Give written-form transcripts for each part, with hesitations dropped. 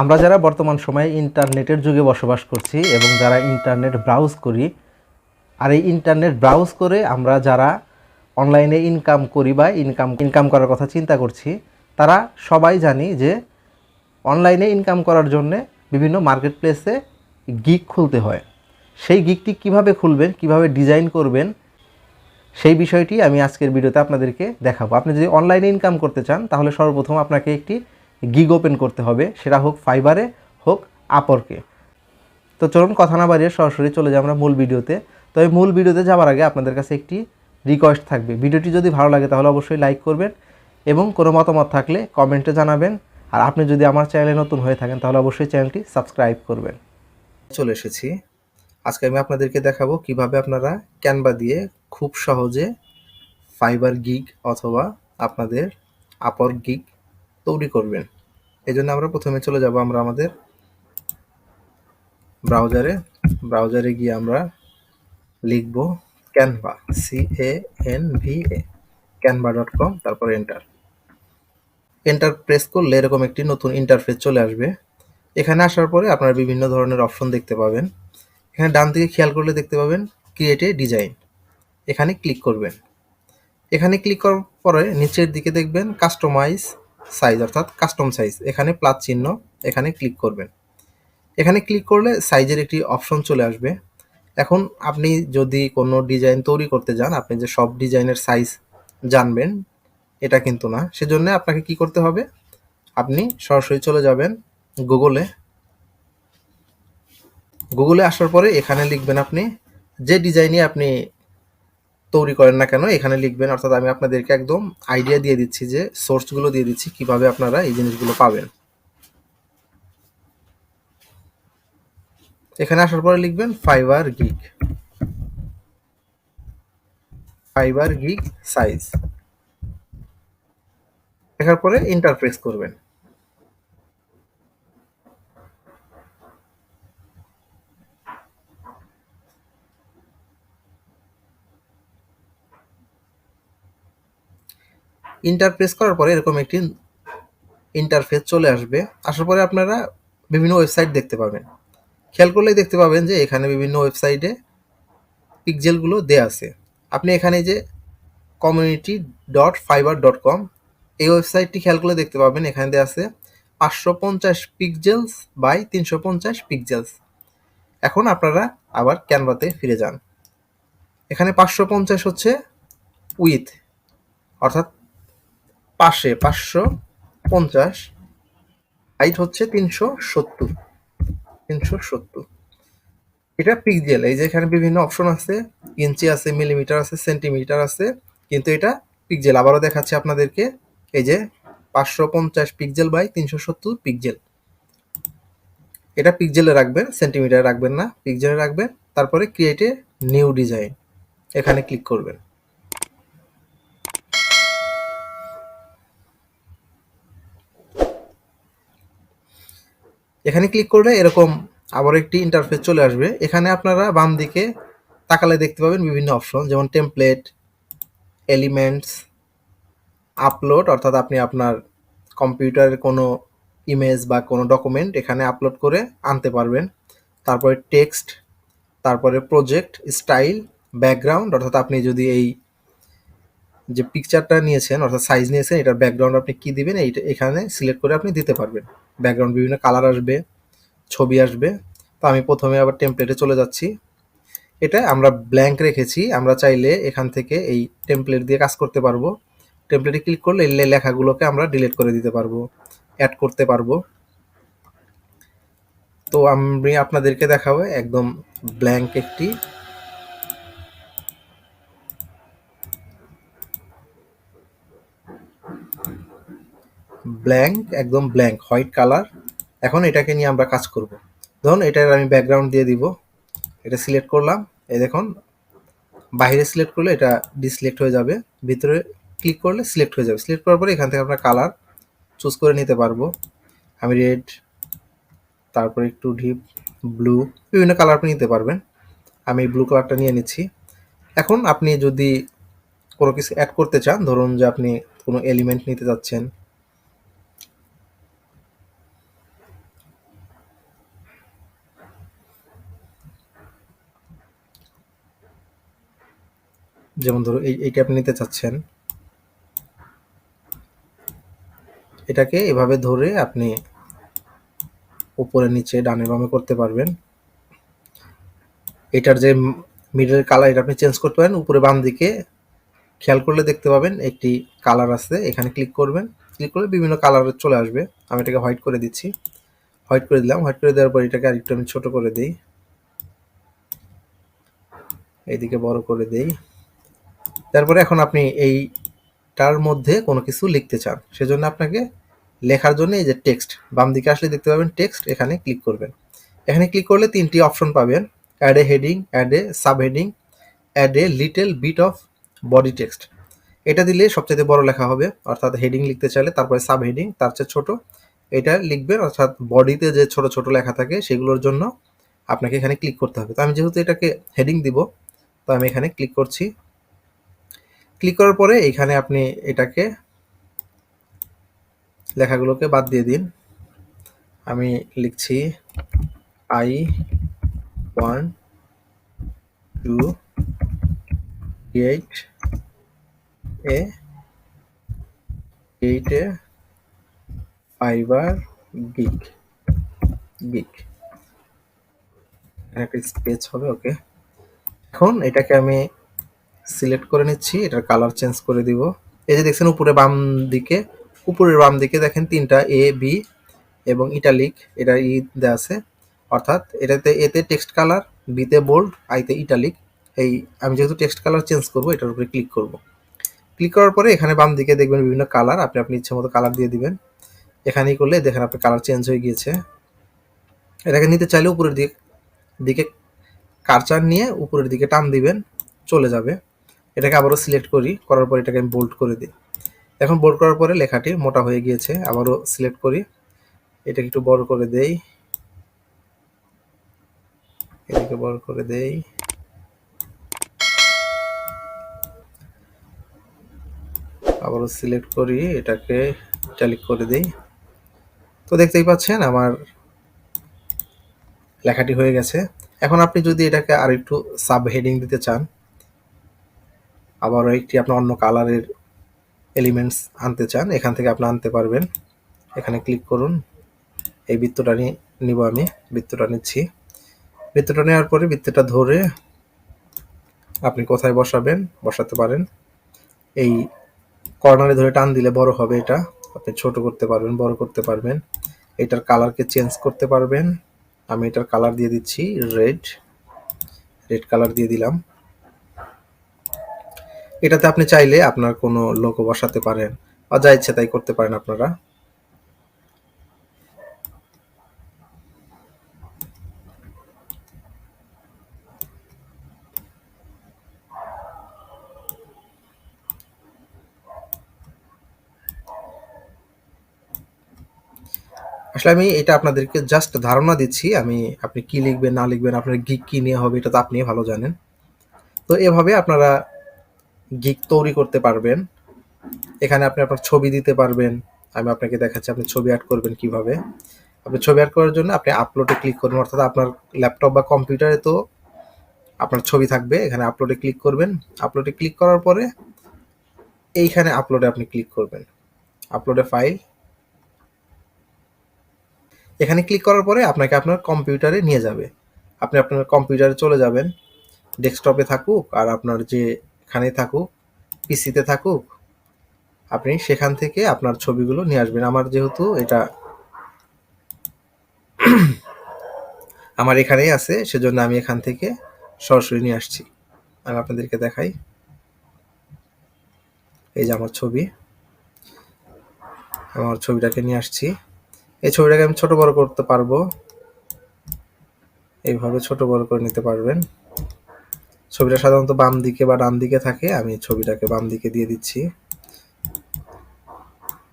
আমরা যারা বর্তমান সময়ে ইন্টারনেটের যুগে বসবাস করছি এবং যারা ইন্টারনেট ব্রাউজ করি, আর এই ইন্টারনেট ব্রাউজ করে আমরা যারা অনলাইনে ইনকাম করি বা ইনকাম করার কথা চিন্তা করছি, তারা সবাই জানি যে অনলাইনে ইনকাম করার জন্যে বিভিন্ন মার্কেট প্লেসে গিগ খুলতে হয়। সেই গিগটি কিভাবে খুলবেন, কিভাবে ডিজাইন করবেন, সেই বিষয়টি আমি আজকের ভিডিওতে আপনাদেরকে দেখাবো। আপনি যদি অনলাইনে ইনকাম করতে চান তাহলে সর্বপ্রথম আপনাকে একটি গিগ ওপেন করতে হবে, সেটা হোক ফাইবারে হোক আপওয়ার্কে। তো চলুন কথা না বাড়িয়ে সরাসরি চলে যাই আমরা মূল ভিডিওতে। তো এই মূল ভিডিওতে যাওয়ার আগে আপনাদের কাছে একটি রিকোয়েস্ট থাকবে, ভিডিওটি যদি ভালো লাগে তাহলে অবশ্যই লাইক করবেন এবং কোনো মতামত থাকলে কমেন্টে জানাবেন। আর আপনি যদি আমার চ্যানেলে নতুন হয়ে থাকেন তাহলে অবশ্যই চ্যানেলটি সাবস্ক্রাইব করবেন। চলে এসেছি, আজকে আমি আপনাদেরকে দেখাবো কিভাবে আপনারা ক্যানভা দিয়ে খুব সহজে ফাইবার গিগ অথবা আপনাদের আপওয়ার্ক গিগ তৈরি করবেন। এই জন্য আমরা প্রথমে চলে যাব আমরা আমাদের ব্রাউজারে গিয়ে আমরা লিখব ক্যানভা, CANVA, canva.com, তারপর এন্টার প্রেস করলে এরকম একটি নতুন ইন্টারফেস চলে আসবে। এখানে আসার পরে আপনারা বিভিন্ন ধরনের অপশন দেখতে পাবেন। এখানে ডান দিকে খেয়াল করলে দেখতে পাবেন ক্রিয়েট এ ডিজাইন, এখানে ক্লিক করবেন। এখানে ক্লিক করার পরে নিচের দিকে দেখবেন কাস্টমাইজ সাইজ অর্থাৎ কাস্টম সাইজ, এখানে প্লাস চিহ্ন, এখানে ক্লিক করবেন। এখানে ক্লিক করলে সাইজের একটি অপশন চলে আসবে। এখন আপনি যদি কোনো ডিজাইন তৈরি করতে যান, আপনি যে সব ডিজাইনের সাইজ জানবেন এটা কিন্তু না। সেজন্য আপনাকে কি করতে হবে, আপনি সরাসরি চলে যাবেন গুগলে আসার পরে এখানে লিখবেন আপনি যে ডিজাইনই আপনি তৈরি করেন না কেন, এখানে লিখবেন। অর্থাৎ আমি আপনাদেরকে একদম আইডিয়া দিয়ে দিচ্ছি, যে সোর্সগুলো দিয়ে দিচ্ছি কিভাবে আপনারা এই জিনিসগুলো পাবেন। এখানে আসার পরে লিখবেন ফাইবার গিগ সাইজ, লেখার পরে এন্টার প্রেস করবেন। এন্টার প্রেস করার পরে এরকম একটি ইন্টারফেস চলে আসবে। আসার পরে আপনারা বিভিন্ন ওয়েবসাইট দেখতে পাবেন। খেয়াল করলেই দেখতে পাবেন যে এখানে বিভিন্ন ওয়েবসাইটে পিক্সেলগুলো দেয়া আছে। আপনি এখানে যে community.fiverr.com, এই ওয়েবসাইটটি খেয়াল করলে দেখতে পাবেন এখানে দেয়া আছে 550 পিক্সেলস বাই 350 পিক্সেলস। এখন আপনারা আবার ক্যানভাতে ফিরে যান। এখানে 550 হচ্ছে উইথ, অর্থাৎ পাশে 550, হাইট হচ্ছে 370। এটা পিক্সেল। এই যে এখানে বিভিন্ন অপশন আছে, ইঞ্চি আছে, মিলিমিটার আছে, সেন্টিমিটার আছে, কিন্তু এটা পিক্সেল। আবারও দেখাচ্ছি আপনাদেরকে, এই যে 550 পিক্সেল বাই 370 পিক্সেল, এটা পিক্সেলে রাখবেন, সেন্টিমিটারে রাখবেন না, পিক্সেলে রাখবেন। তারপরে ক্রিয়েট এ নিউ ডিজাইন, এখানে ক্লিক করবেন। এখানে ক্লিক করলে এরকম আবার একটি ইন্টারফেস চলে আসবে। এখানে আপনারা বাম দিকে তাকালে দেখতে পাবেন বিভিন্ন অপশন, যেমন টেমপ্লেট, এলিমেন্টস, আপলোড, অর্থাৎ আপনি আপনার কম্পিউটারের কোনো ইমেজ বা কোনো ডকুমেন্ট এখানে আপলোড করে আনতে পারবেন। তারপরে টেক্সট, তারপরে প্রজেক্ট, স্টাইল, ব্যাকগ্রাউন্ড, অর্থাৎ আপনি যদি এই যে পিকচারটা নিয়েছেন অর্থাৎ সাইজ নিয়েছেন, এটার ব্যাকগ্রাউন্ড আপনি কি দিবেন এইটা এখানে সিলেক্ট করে আপনি দিতে পারবেন। ব্যাকগ্রাউন্ড বিভিন্ন কালার আসবে, ছবি আসবে। তো আমি প্রথমে আবার টেমপ্লেটে চলে যাচ্ছি। এটা আমরা ব্ল্যাঙ্ক রেখেছি, আমরা চাইলে এখান থেকে এই টেমপ্লেট দিয়ে কাজ করতে পারবো। টেমপ্লেটে ক্লিক করলে এই লেখাগুলোকে আমরা ডিলিট করে দিতে পারবো, অ্যাড করতে পারবো। তো আমি আপনাদেরকে দেখাবো একদম ব্ল্যাঙ্ক একটি একদম ব্ল্যাঙ্ক হোয়াইট কালার। এখন এটাকে নিয়ে আমরা কাজ করব। ধরুন এটার আমি ব্যাকগ্রাউন্ড দিয়ে দিব, এটা সিলেক্ট করলাম। এই দেখুন বাইরে সিলেক্ট করলে এটা ডিসিলেক্ট হয়ে যাবে, ভিতরে ক্লিক করলে সিলেক্ট হয়ে যাবে। সিলেক্ট করার পরে এখান থেকে আমরা কালার চুজ করে নিতে পারবো। আমি রেড, তারপরে একটু ডিপ ব্লু, বিভিন্ন কালার আপনি নিতে পারবেন। আমি ব্লু কালারটা নিয়ে নিচ্ছি। এখন আপনি যদি কোনো কিছু অ্যাড করতে চান, ধরুন যে আপনি কোনো এলিমেন্ট নিতে যাচ্ছেন, যেমন ধরো এইটা আপনি নিতে চাচ্ছেন, এটাকে এভাবে ধরে আপনি উপরে নিচে ডানে বামে করতে পারবেন। এটার যে মিডলের কালার এটা আপনি চেঞ্জ করতে পারেন। উপরে বাম দিকে খেয়াল করলে দেখতে পাবেন একটি কালার আছে, এখানে ক্লিক করবেন, ক্লিক করলে বিভিন্ন কালার চলে আসবে। আমি এটাকে হোয়াইট করে দিচ্ছি, হোয়াইট করে দিলাম। হোয়াইট করে দেওয়ার পর এটাকে আরেকটু আমি ছোট করে দিই, এইদিকে বড় করে দেই। তারপরে এখন আপনি এইটার মধ্যে কোনো কিছু লিখতে চান, সেজন্য আপনাকে লেখার জন্য এই যে টেক্সট বাম দিকে আসলে দেখতে পাবেন টেক্সট, এখানে ক্লিক করবেন। এখানে ক্লিক করলে তিনটি অপশন পাবেন, add a heading, add a sub heading, add a little bit of body text. এটা দিলে সবচেয়ে বড় লেখা হবে, অর্থাৎ হেডিং লিখতে চাইলে তারপরে সাব হেডিং তার চেয়ে ছোট এটা লিখবেন, অর্থাৎ বডিতে যে ছোট ছোট লেখা থাকে সেগুলোর জন্য আপনাকে এখানে ক্লিক করতে হবে। তো আমি যেহেতু এটাকে হেডিং দিব, তো আমি এখানে ক্লিক করছি। ক্লিক করার পরে এখানে আপনি এটাকে লেখাগুলোকে বাদ দিয়ে দিন। আমি লিখছি I want to create a fibre gig gig একটা স্পেস হবে। ওকে, এখন এটাকে আমি সিলেক্ট করে নিচ্ছি, এটার কালার চেঞ্জ করে দিব। এই যে দেখছেন উপরে বাম দিকে, উপরের বাম দিকে দেখেন তিনটা এ বি এবং ইটালিক এটা দেওয়া আছে, অর্থাৎ এটাতে এতে টেক্সট কালার, বিতে বোল্ড, আইতে ইটালিক। এই আমি যেহেতু টেক্সট কালার চেঞ্জ করব, এটার উপরে ক্লিক করব। ক্লিক করার পরে এখানে বাম দিকে দেখবেন বিভিন্ন কালার, আপনি আপনি ইচ্ছে মতো কালার দিয়ে দিবেন। এখানেই করলে দেখেন আপনার কালার চেঞ্জ হয়ে গিয়েছে। এটাকে নিতে চাইলে উপরের দিকে কার্সার নিয়ে উপরের দিকে টান দিবেন, চলে যাবে। এটাকে আবারও সিলেক্ট করি, করার পর এটাকে আমি বোল্ড করে দিই। এখন বোল্ড করার পরে লেখাটি মোটা হয়ে গিয়েছে। আবারও সিলেক্ট করি, এটাকে একটু বড় করে দেই, এটাকে বড় করে দেই। আবারও সিলেক্ট করি, এটাকে ইটালিক করে দেই। তো দেখতেই পাচ্ছেন আমার লেখাটি হয়ে গেছে। এখন আপনি যদি এটাকে আর একটু সাব হেডিং দিতে চান, আবারও একটি আপনার অন্য কালারের এলিমেন্টস আনতে চান, এখান থেকে আপনি আনতে পারবেন। এখানে ক্লিক করুন, এই বৃত্তটা নিব, আমি বৃত্তটা নিচ্ছি। বৃত্তটা নেওয়ার পরে বৃত্তটা ধরে আপনি কোথায় বসাবেন বসাতে পারেন। এই কর্নারে ধরে টান দিলে বড় হবে, এটা আপনি ছোট করতে পারবেন, বড় করতে পারবেন। এটার কালারকে চেঞ্জ করতে পারবেন। আমি এটার কালার দিয়ে দিচ্ছি রেড, রেড কালার দিয়ে দিলাম। এটাতে আপনি চাইলে আপনার কোনো লোগো বসাতে পারেন বা যা ইচ্ছে তাই করতে পারেন আপনারা। আসলে আমি এটা আপনাদেরকে জাস্ট ধারণা দিচ্ছি, আপনি কি লিখবেন না লিখবেন, আপনার গিগ কি নিয়ে হবে এটা তো আপনি ভালো জানেন। তো এভাবে আপনারা গিগ তৈরি করতে পারবেন। এখানে আপনি আপনার ছবি দিতে পারবেন। আমি আপনাকে দেখাচ্ছি আপনি ছবি অ্যাড করবেন কিভাবে। আপনি ছবি অ্যাড করার জন্য আপনি আপলোডে ক্লিক করবেন, অর্থাৎ আপনার ল্যাপটপ বা কম্পিউটারে তো আপনার ছবি থাকবে, এখানে আপলোডে ক্লিক করবেন। আপলোডে ক্লিক করার পরে এইখানে আপলোডে আপনি ক্লিক করবেন, আপলোডে ফাইল। এখানে ক্লিক করার পরে আপনাকে আপনার কম্পিউটারে নিয়ে যাবে। আপনি আপনার কম্পিউটারে চলে যাবেন, ডেস্কটপে থাকুক আর আপনার যেখানে থাকুক, পিসিতে থাকুক, আপনি সেখান থেকে আপনার ছবিগুলো নিয়ে আসবেন। আমার যেহেতু এটা আমার এখানেই আছে, সেজন্য আমি এখান থেকে সরাসরি নিয়ে আসছি। আমি আপনাদেরকে দেখাই, এই যে আমার ছবি, আমার ছবিটাকে নিয়ে আসছি। এই ছবিটাকে আমি ছোট বড় করতে পারবো, এইভাবে ছোট বড় করে নিতে পারবেন। ছবিটা সাধারণত বাম দিকে বা ডান দিকে থাকে, আমি ছবিটাকে বাম দিকে দিয়ে দিচ্ছি,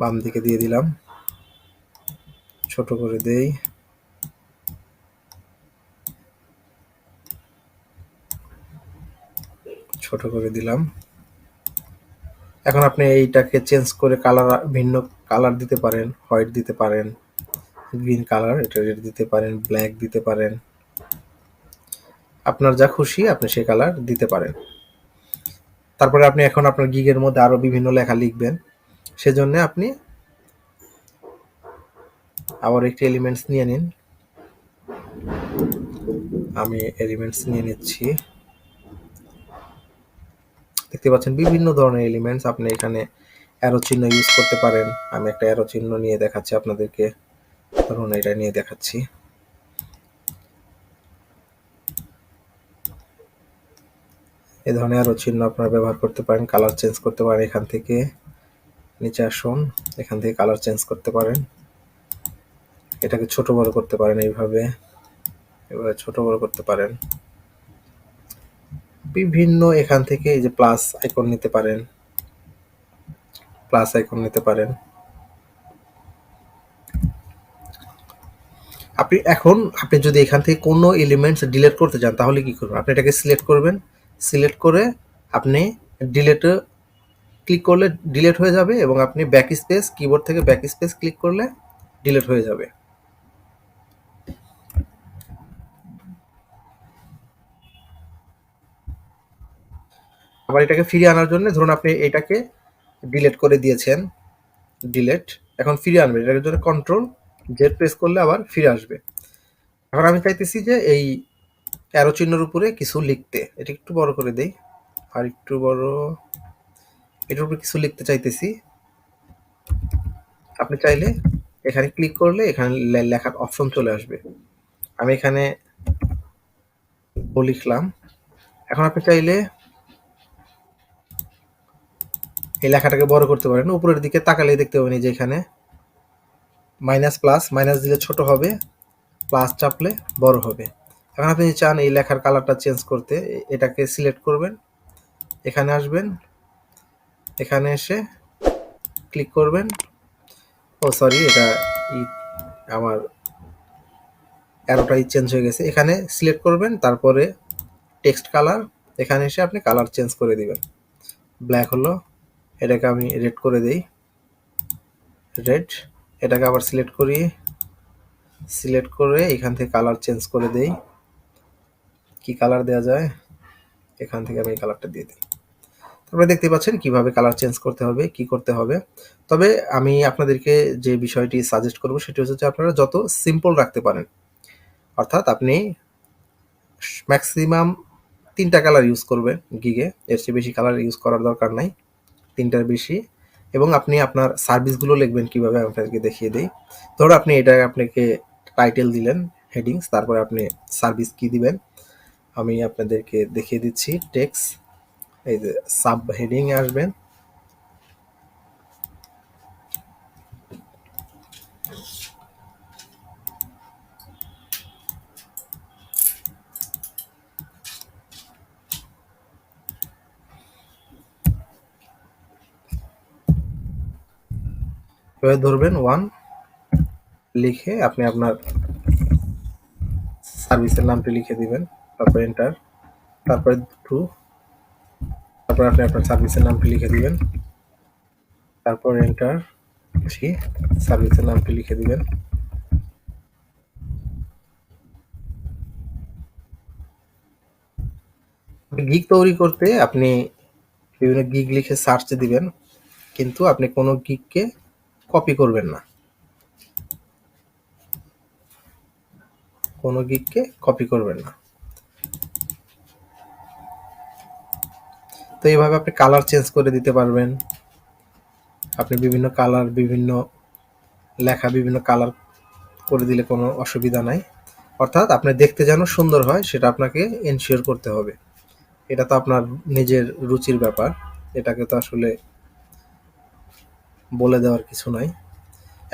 বাম দিকে দিয়ে দিলাম, ছোট করে দেই। ছোট করে দিলাম। এখন আপনি এইটাকে চেঞ্জ করে কালার ভিন্ন কালার দিতে পারেন, হোয়াইট দিতে পারেন, গ্রিন কালার, এটা রেড দিতে পারেন, ব্ল্যাক দিতে পারেন, আপনার যা খুশি আপনি সেই কালার দিতে পারেন। তারপরে আপনি এখন আপনার গিগের মধ্যে আরো বিভিন্ন লেখা লিখবেন, সেজন্য আপনি আবার একটি এলিমেন্টস নিয়ে নিন। আমি এলিমেন্টস নিয়ে নিচ্ছি। দেখতে পাচ্ছেন বিভিন্ন ধরনের এলিমেন্টস, আপনি এখানে অ্যারো চিহ্ন ইউজ করতে পারেন। আমি একটা অ্যারো চিহ্ন নিয়ে দেখাচ্ছি আপনাদেরকে, ধরুন এটা নিয়ে দেখাচ্ছি। এই ধরনের অ্যারো চিহ্ন আপনারা ব্যবহার করতে পারেন, কালার চেঞ্জ করতে পারেন। এখান থেকে নিচে আসুন, এখান থেকে কালার চেঞ্জ করতে পারেন, এটাকে ছোট বড় করতে পারেন, এইভাবে এভাবে ছোট বড় করতে পারেন। বিভিন্ন এখান থেকে এই যে প্লাস আইকন নিতে পারেন, প্লাস আইকন নিতে পারেন। আপনি যদি এখান থেকে কোনো এলিমেন্টস ডিলিট করতে চান তাহলে কি করবেন, আপনি এটাকে সিলেক্ট করবেন, সিলেক্ট করে আপনি ডিলিটে ক্লিক করলে ডিলিট হয়ে যাবে, এবং আপনি ব্যাক স্পেস, কিবোর্ড থেকে ব্যাক স্পেস ক্লিক করলে ডিলিট হয়ে যাবে। আবার এটাকে ফিরিয়ে আনার জন্য ধরুন আপনি এটাকে ডিলিট করে দিয়েছেন, ডিলিট, এখন ফিরিয়ে আনবেন, এটার জন্য কন্ট্রোল জেড প্রেস করলে আবার ফিরে আসবে। এখন আমি চাইতেছি যে এই অ্যারো চিহ্নের উপরে কিছু লিখতে, এটা একটু বড় করে দেই, আর একটু বড়, এটার উপরে কিছু লিখতে চাইতেছি। আপনি চাইলে এখানে ক্লিক করলে এখানে লেখার অপশন চলে আসবে। আমি এখানে ও লিখলাম। এখন আপনি চাইলে এই লেখাটাকে বড় করতে পারেন, উপরের দিকে তাকালেই দেখতে পাবেন যে এখানে মাইনাস প্লাস, মাইনাস দিলে ছোট হবে, প্লাস চাপলে বড় হবে। এখন আপনি চান এই লেখার কালারটা চেঞ্জ করতে, এটাকে সিলেক্ট করবেন, এখানে আসবেন, এখানে এসে ক্লিক করবেন। ও সরি, এটা আমার অ্যারোটাই চেঞ্জ হয়ে গেছে। এখানে সিলেক্ট করবেন, তারপরে টেক্সট কালার, এখানে এসে আপনি কালার চেঞ্জ করে দিবেন। ব্ল্যাক হলো, এটাকে আমি রেড করে দেই, রেড। এটাকে আবার সিলেক্ট করি, সিলেক্ট করে এখান থেকে কালার চেঞ্জ করে দেই। কি কালার দেওয়া যায়, এখান থেকে আমি এই কালারটা দিয়ে দিই। আপনারা দেখতে পাচ্ছেন কিভাবে কালার চেঞ্জ করতে হবে, কি করতে হবে। তবে আমি আপনাদেরকে যে বিষয়টি সাজেস্ট করব সেটি হচ্ছে যে আপনারা যত সিম্পল রাখতে পারেন, অর্থাৎ আপনি ম্যাক্সিমাম 3টা কালার ইউজ করবেন গিগে, এর চেয়ে বেশি কালার ইউজ করার দরকার নাই, 3টার বেশি। এবং আপনি আপনার সার্ভিসগুলো লিখবেন কিভাবে আমি আপনাদেরকে দেখিয়ে দিই। ধরো আপনি এটা আপনাকে টাইটেল দিলেন, হেডিংস, তারপরে আপনি সার্ভিস কি দিবেন আমি আপনাদেরকে দেখিয়ে দিচ্ছি। টেক্সট, এই যে সাব হেডিং এ আসবেন, এভাবে ধরবেন 1, লিখে আপনি আপনার সার্ভিসের নামটি লিখে দিবেন, তারপর এন্টার, তারপরে 2, তারপর আপনি আপনার সার্ভিসের নামটি লিখে দিবেন, তারপর এন্টার, 3, সার্ভিসের নামটি লিখে দিবেন। গিগ তৈরি করতে আপনি বিভিন্ন গিগ লিখে সার্চ দিবেন, কিন্তু আপনি কোনো গিগকে কপি করবেন না, কোনো গিগকে কপি করবেন না। তো এইভাবে আপনি কালার চেঞ্জ করে দিতে পারবেন। আপনি বিভিন্ন কালার, বিভিন্ন লেখা বিভিন্ন কালার করে দিলে কোনো অসুবিধা নাই। অর্থাৎ আপনার দেখতে যেন সুন্দর হয় সেটা আপনাকে এনশিওর করতে হবে। এটা তো আপনার নিজের রুচির ব্যাপার, এটাকে তো আসলে বলে দেওয়ার কিছু নাই।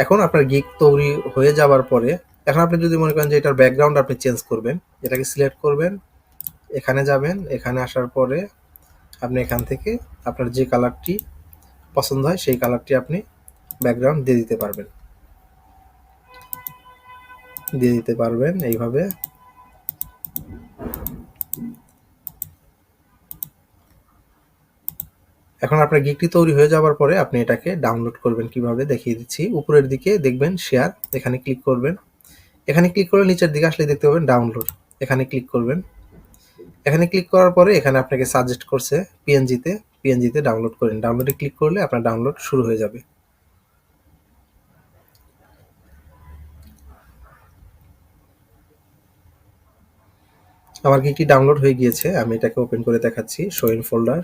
এখন আপনার গিগ তৈরি হয়ে যাওয়ার পরে, এখন আপনি যদি মনে করেন যে এটার ব্যাকগ্রাউন্ড আপনি চেঞ্জ করবেন, এটাকে সিলেক্ট করবেন, এখানে যাবেন, এখানে আসার পরে আপনি এখান থেকে আপনার যে কালারটি পছন্দ হয় সেই কালারটি আপনি ব্যাকগ্রাউন্ড দিয়ে দিতে পারবেন, এইভাবে। এখন আপনার গিগটি তৈরি হয়ে যাওয়ার পরে আপনি এটাকে ডাউনলোড করবেন, কিভাবে দেখিয়ে দিচ্ছি। উপরের দিকে দেখবেন শেয়ার, এখানে ক্লিক করবেন, এখানে ক্লিক করে নিচের দিকে আসলে দেখতে পাবেন ডাউনলোড, এখানে ক্লিক করবেন। এখানে ক্লিক করার পরে এখানে আপনাকে সাজেস্ট করছে পিএনজিতে, পিএনজিতে ডাউনলোড করেন। ডাউনলোডে ক্লিক করলে আপনার ডাউনলোড শুরু হয়ে যাবে। আমার গিকটি ডাউনলোড হয়ে গিয়েছে, আমি এটাকে ওপেন করে দেখাচ্ছি। Show in folder.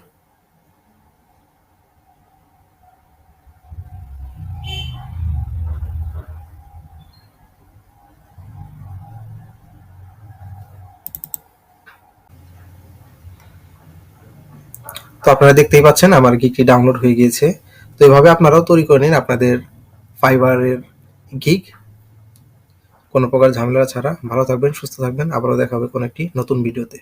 তো আপনারা দেখতেই পাচ্ছেন আমার গিকটি ডাউনলোড হয়ে গিয়েছে। তো এভাবে আপনারাও তৈরি করে নিন আপনাদের ফাইবারের গিগ, কোনো প্রকার ঝামেলা ছাড়া। ভালো থাকবেন, সুস্থ থাকবেন। আবারও দেখা হবে কোনো একটি নতুন ভিডিওতে।